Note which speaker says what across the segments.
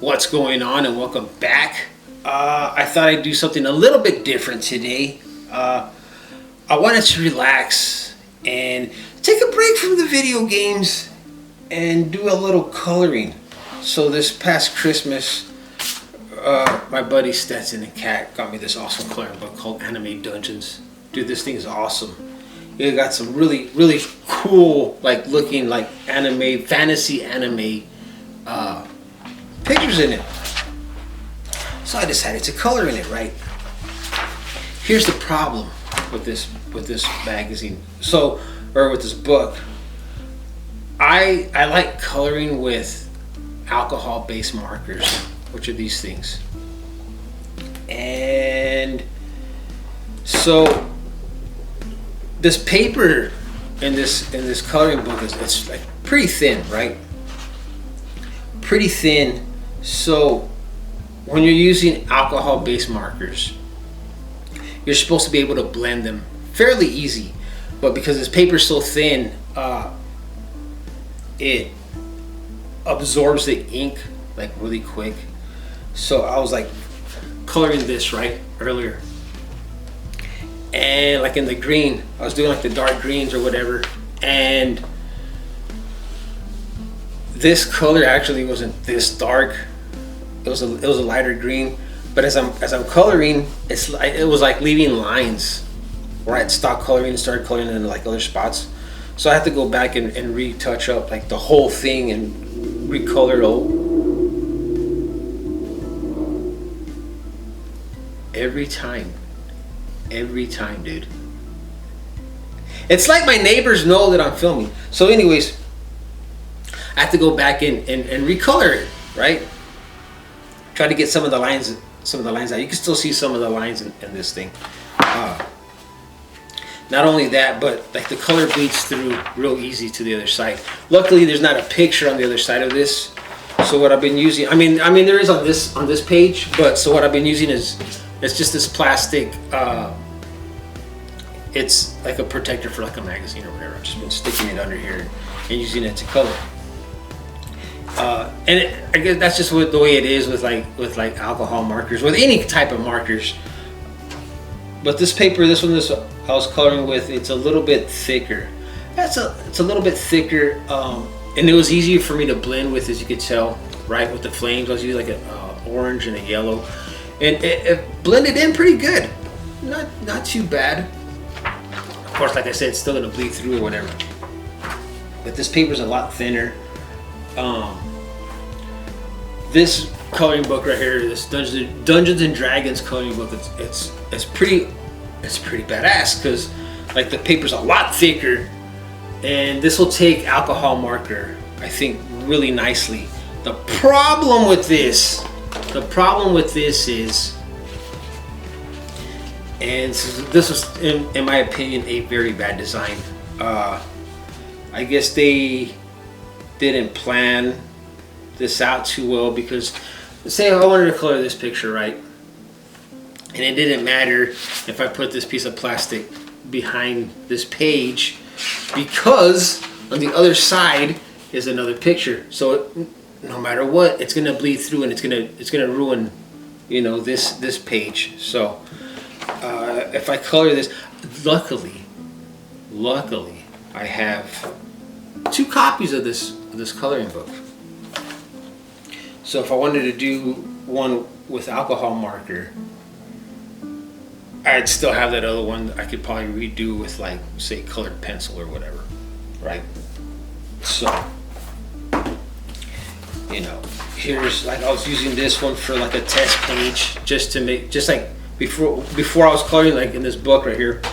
Speaker 1: What's going on, and welcome back. I thought I'd do something a little bit different today. I wanted to relax and take a break from the video games and do a little coloring. So this past Christmas, my buddy Stetson and Kat got me this awesome coloring book called Anime Dungeons. Dude, this thing is awesome. It got some really cool, like looking like anime, fantasy anime pictures in it. So I decided to color in it, right? Here's the problem with this magazine. Or with this book. I like coloring with alcohol-based markers, which are these things. And so this paper in this coloring book it's like pretty thin, right? Pretty thin. So when you're using alcohol-based markers, you're supposed to be able to blend them fairly easy, but because this paper is so thin, it absorbs the ink like really quick. So I was like coloring this right earlier, and like in the green, I was doing like the dark greens or whatever, and this color actually wasn't this dark. It was a lighter green, but as I'm coloring, it was like leaving lines where I'd stop coloring and start coloring in like other spots. So I had to go back and retouch up like the whole thing and recolor every time, dude. It's like my neighbors know that I'm filming. So anyways, I have to go back and recolor it, right? Try to get some of the lines out. You can still see some of the lines in this thing. Not only that, but like the color bleeds through real easy to the other side. Luckily, there's not a picture on the other side of this. So what I've been using, I mean there is on this page, but so what I've been using is it's just this plastic. It's like a protector for like a magazine or whatever. I've just been sticking it under here and using it to color. I guess that's just the way it is with like alcohol markers, with any type of markers. But this paper, this I was coloring with, it's a little bit thicker. It's a little bit thicker, and it was easier for me to blend with, as you could tell, right? With the flames, I was using like a orange and a yellow, and it blended in pretty good. Not too bad. Of course, like I said, it's still gonna bleed through or whatever. But this paper's a lot thinner. This coloring book right here, this Dungeons and Dragons coloring book, it's pretty badass, because like the paper's a lot thicker, and this will take alcohol marker, I think, really nicely. The problem with this is, and this was in my opinion a very bad design. I guess they didn't plan this out too well, because say I wanted to color this picture, right, and it didn't matter if I put this piece of plastic behind this page, because on the other side is another picture. So no matter what, it's gonna bleed through, and it's gonna ruin, this page. So if I color this, luckily I have 2 copies of this coloring book. So if I wanted to do one with alcohol marker, I'd still have that other one I could probably redo with, like, say, colored pencil or whatever, right? So, here's, like, I was using this one for like a test page, just like before I was coloring, like in this book right here,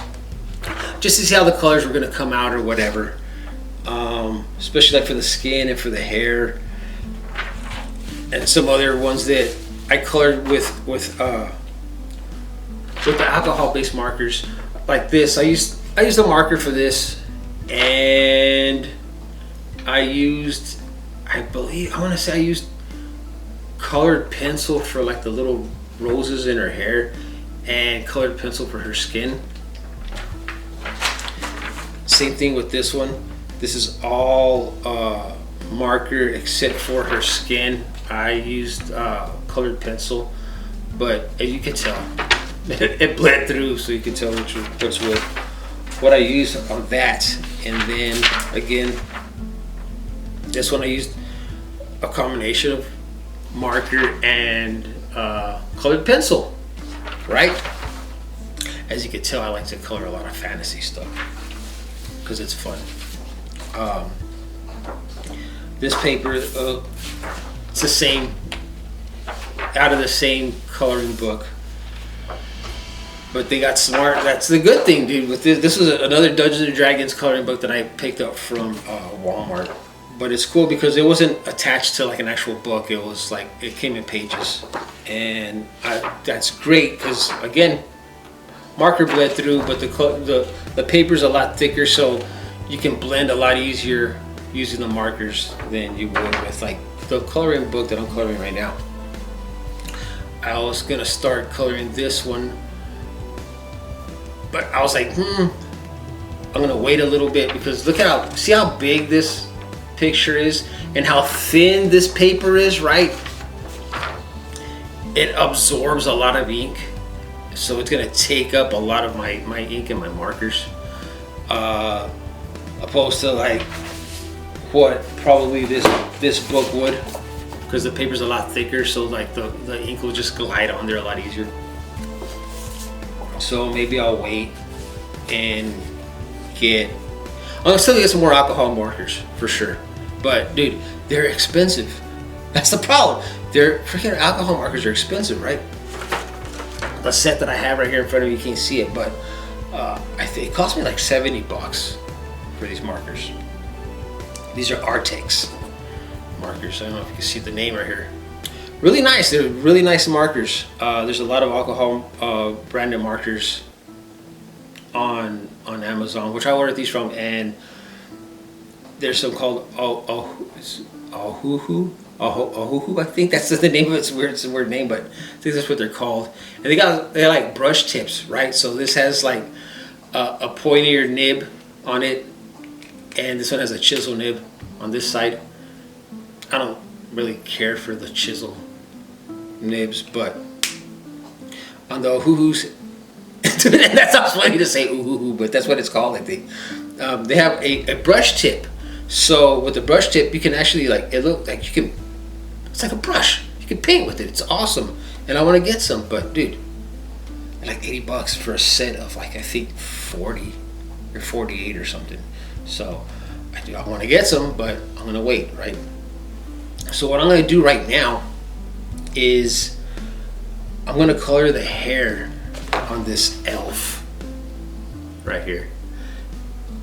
Speaker 1: just to see how the colors were gonna come out or whatever. Especially like for the skin and for the hair, and some other ones that I colored with the alcohol-based markers, like this. I used a marker for this, and I used colored pencil for like the little roses in her hair, and colored pencil for her skin. Same thing with this one. This is all marker except for her skin. I used colored pencil, but as you can tell, it bled through, so you can tell what's what I used on that. And then again, this one I used a combination of marker and colored pencil, right? As you can tell, I like to color a lot of fantasy stuff because it's fun. This paper, it's the same, out of the same coloring book, but they got smart. That's the good thing, dude. With this was another Dungeons and Dragons coloring book that I picked up from Walmart. But it's cool because it wasn't attached to like an actual book. It was like, it came in pages, and that's great because again, marker bled through, but the paper's a lot thicker, so you can blend a lot easier using the markers than you would with like the coloring book that I'm coloring right now. I was gonna start coloring this one, but I was like, I'm gonna wait a little bit because see how big this picture is and how thin this paper is, right? It absorbs a lot of ink, so it's gonna take up a lot of my ink and my markers, opposed to like what probably this book would, because the paper's a lot thicker, so like the ink will just glide on there a lot easier. So maybe I'll wait and I'm still gonna get some more alcohol markers for sure. But dude, they're expensive. That's the problem. They're freaking alcohol markers are expensive, right? The set that I have right here in front of you, you can't see it, but I think it cost me like $70 for these markers. These are Artex markers. I don't know if you can see the name right here. Really nice. They're really nice markers. There's a lot of alcohol branded markers on Amazon, which I ordered these from, and there's some called Ohuhu. I think that's the name of it. It's a weird name, but I think that's what they're called. And they're like brush tips, right? So this has like a pointier nib on it, and this one has a chisel nib on this side. I don't really care for the chisel nibs, but on the Ohuhus, that sounds funny to say Ohuhu, but that's what it's called, I think. They have a brush tip. So with the brush tip, you can actually it looks like you can, it's like a brush. You can paint with it. It's awesome. And I want to get some, but dude, like $80 for a set of like, I think 40 or 48 or something. So I want to get some, but I'm going to wait, right? So what I'm going to do right now is I'm going to color the hair on this elf right here.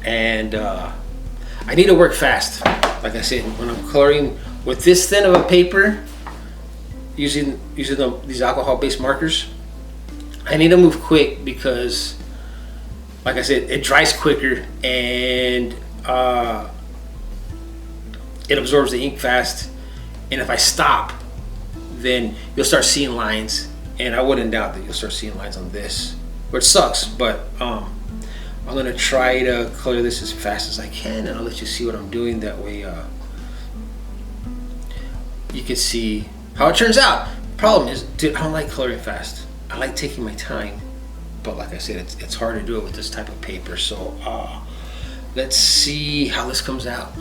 Speaker 1: And I need to work fast. Like I said, when I'm coloring with this thin of a paper, using these alcohol-based markers, I need to move quick because, like I said, it dries quicker and it absorbs the ink fast. And if I stop, then you'll start seeing lines, and I wouldn't doubt that you'll start seeing lines on this, which sucks, but I'm gonna try to color this as fast as I can, and I'll let you see what I'm doing. That way you can see how it turns out. Problem is, dude, I don't like coloring fast. I like taking my time, but like I said, it's hard to do it with this type of paper. So let's see how this comes out.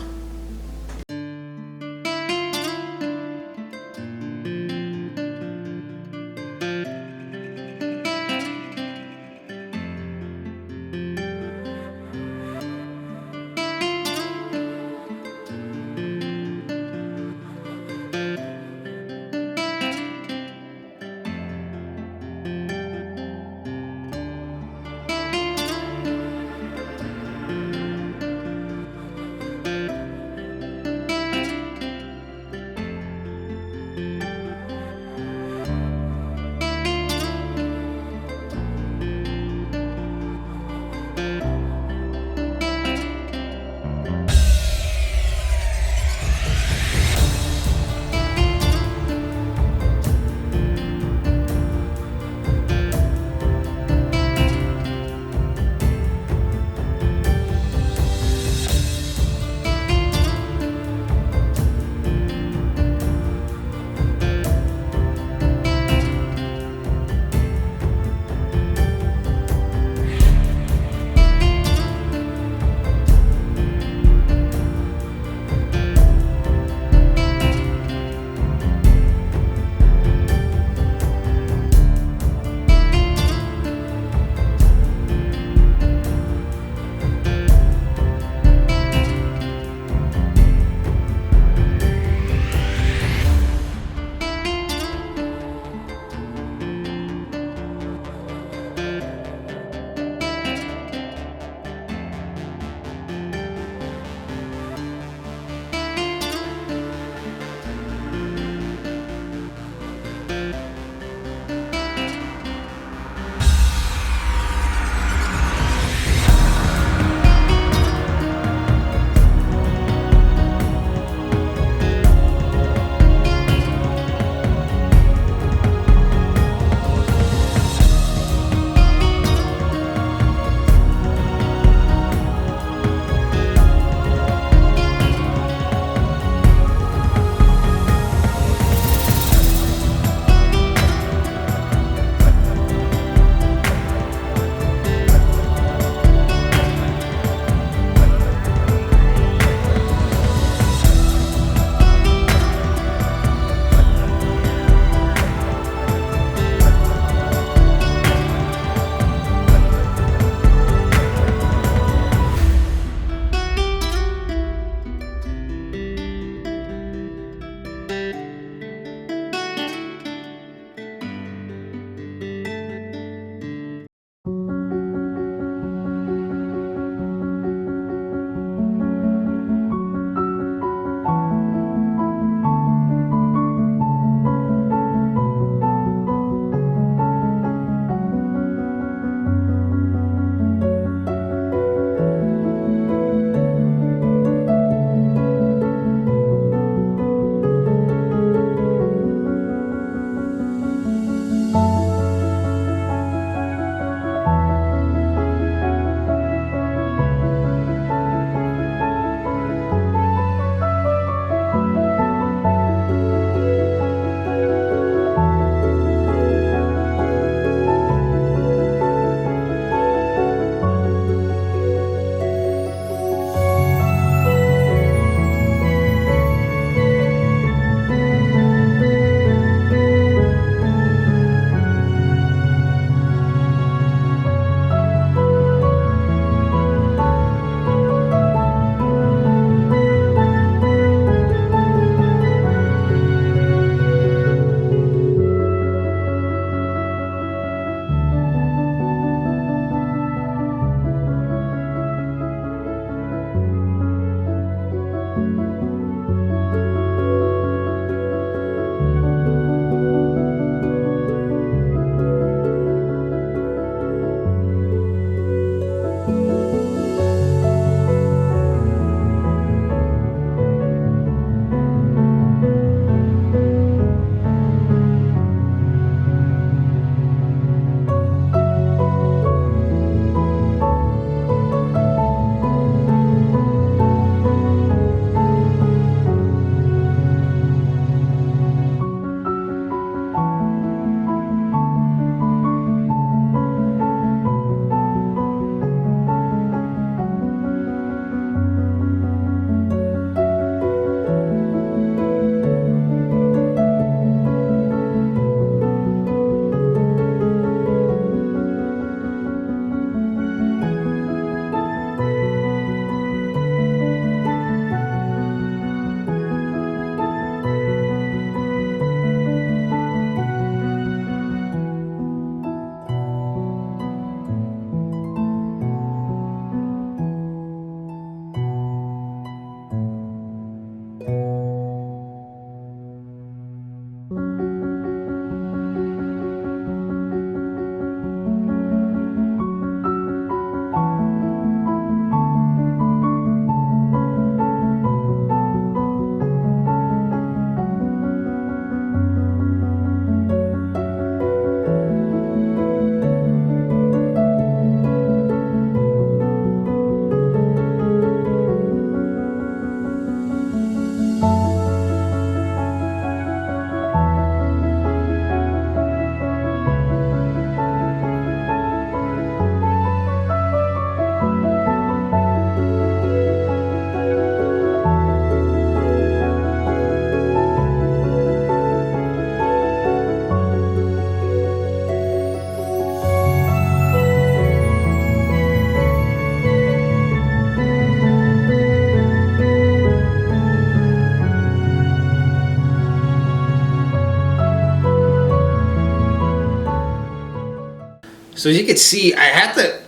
Speaker 1: So as you can see, I had to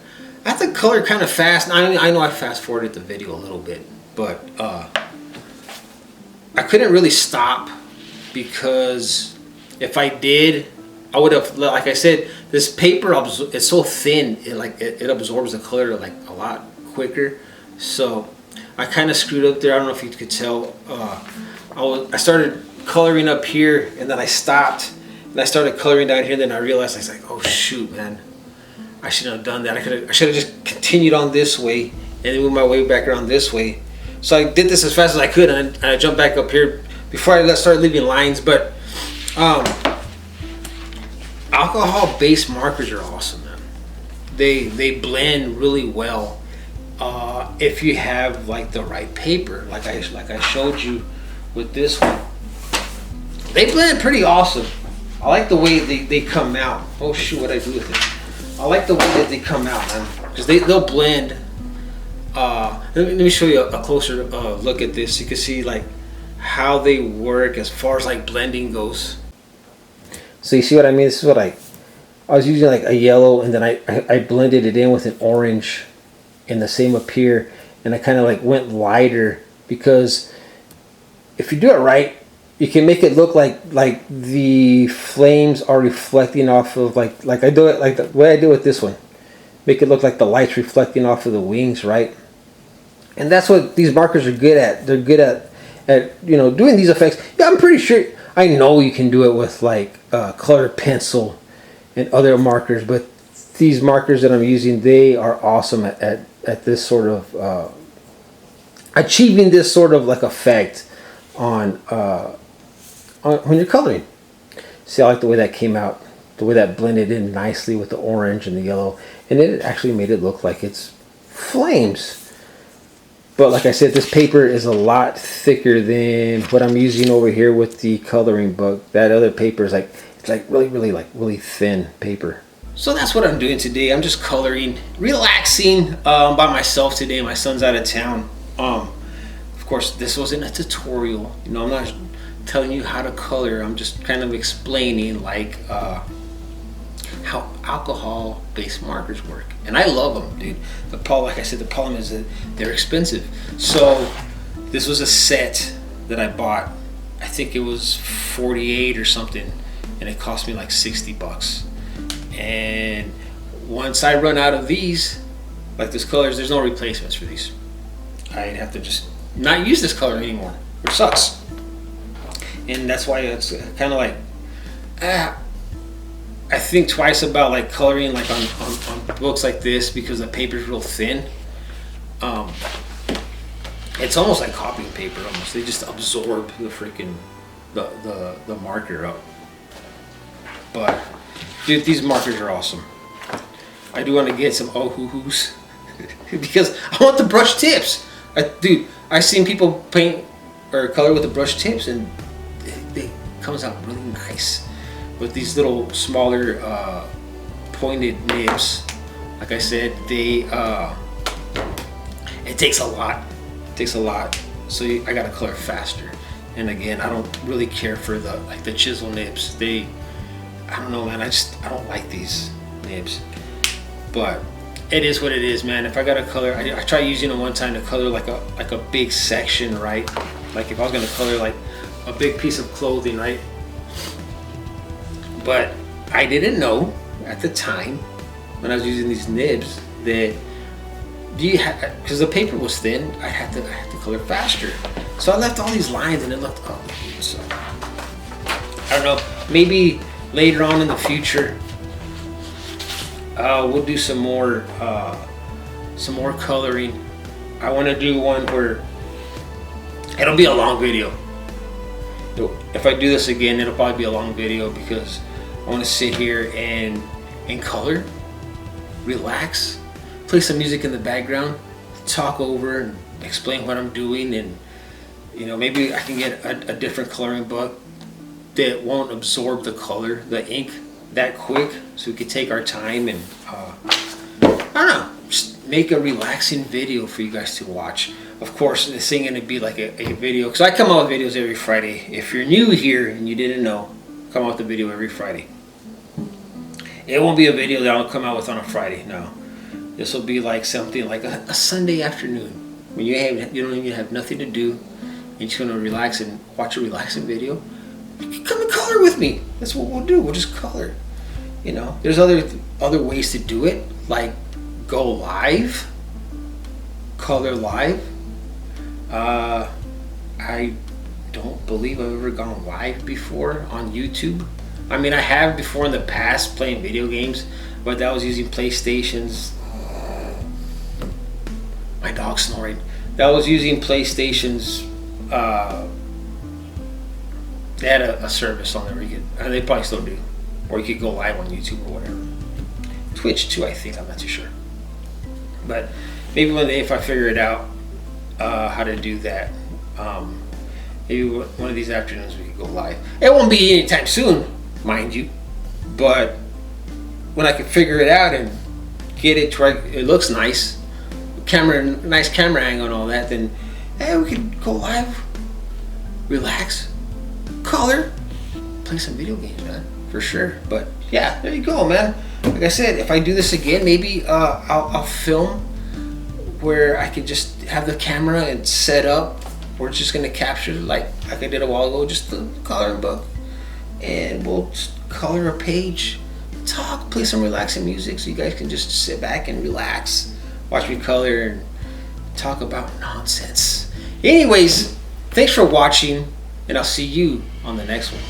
Speaker 1: color kind of fast. I know I fast forwarded the video a little bit, but I couldn't really stop, because if I did, I would have, like I said, this paper it's so thin, it absorbs the color like a lot quicker. So I kind of screwed up there. I don't know if you could tell. I started coloring up here, and then I stopped, and I started coloring down here. And then I realized, I was like, oh shoot, man, I shouldn't have done that. I should have just continued on this way and then moved my way back around this way. So I did this as fast as I could, and I jumped back up here before I started leaving lines. But alcohol-based markers are awesome, man. They blend really well if you have like the right paper, like I showed you with this one. They blend pretty awesome. I like the way they come out. Oh shoot, what I do with it? I like the way that they come out, man, because they'll blend. Let me show you a closer look at this. You can see like how they work as far as like blending goes. So you see what I mean? This is what I was using, like a yellow, and then I blended it in with an orange, and the same up here, and I kind of like went lighter, because if you do it right, you can make it look like the flames are reflecting off of like I do it, like the way I do with this one. Make it look like the light's reflecting off of the wings, right? And that's what these markers are good at. They're good at doing these effects. Yeah, I'm pretty sure, I know you can do it with like colored pencil and other markers, but these markers that I'm using, they are awesome at this sort of achieving this sort of like effect on when you're coloring. See, I like the way that came out, the way that blended in nicely with the orange and the yellow, and it actually made it look like it's flames. But like I said, this paper is a lot thicker than what I'm using over here with the coloring book. That other paper is really thin paper. So that's what I'm doing today. I'm just coloring, relaxing by myself today. My son's out of town. Of course, this wasn't a tutorial. I'm not telling you how to color. I'm just kind of explaining like how alcohol-based markers work, and I love them, dude. Like I said, the problem is that they're expensive. So This was a set that I bought. I think it was 48 or something, and it cost me like 60 bucks. And once I run out of these, like this colors, there's no replacements for these. I'd have to just not use this color anymore, which sucks. And that's why it's kind of like, I think twice about like coloring like on books like this, because the paper's real thin. It's almost like copying paper almost. They just absorb the freaking the marker up. But dude, these markers are awesome. I do want to get some oh-hoo-hoos because I want the brush tips. Dude, I've seen people paint or color with the brush tips, and it comes out really nice. With these little smaller pointed nibs, like I said, they it takes a lot. It takes a lot. So I gotta color faster. And again, I don't really care for the chisel nibs. I don't know, man. I don't like these nibs. But it is what it is, man. If I gotta color, I tried using them one time to color like a big section, right? Like if I was gonna color like a big piece of clothing, right? But I didn't know at the time when I was using these nibs that because the paper was thin, I had to color faster. So I left all these lines and it looked ugly. So I don't know. Maybe later on in the future, we'll do some more coloring. I want to do one where it'll be a long video. If I do this again, it'll probably be a long video because I want to sit here and color, relax, play some music in the background, talk over and explain what I'm doing, and maybe I can get a different coloring book that won't absorb the color, the ink that quick, so we can take our time and I don't know, just make a relaxing video for you guys to watch. Of course, this ain't gonna be like a video, because I come out with videos every Friday. If you're new here and you didn't know, I come out with a video every Friday. It won't be a video that I'll come out with on a Friday. No, this will be like something like a Sunday afternoon when you don't even have nothing to do. You're just gonna relax and watch a relaxing video. Come and color with me. That's what we'll do. We'll just color. There's other ways to do it, like go live, color live. I don't believe I've ever gone live before on YouTube. I mean, I have before in the past playing video games, but that was using PlayStation's. My dog's snoring. That was using PlayStation's. They had a service on there where you could, and they probably still do, or you could go live on YouTube or whatever. Twitch too, I think. I'm not too sure. But maybe one day if I figure it out how to do that, maybe one of these afternoons we could go live. It won't be anytime soon, mind you, but when I can figure it out and get it to where it looks nice, nice camera angle and all that, then hey, we could go live, relax, color, play some video games, man, for sure. But yeah, there you go, man. Like I said, if I do this again, maybe I'll film where I could just have the camera and set up where it's just gonna capture, like I did a while ago, just the coloring book, and we'll just color a page, talk, play some relaxing music, so you guys can just sit back and relax, watch me color and talk about nonsense. Anyways, thanks for watching, and I'll see you on the next one.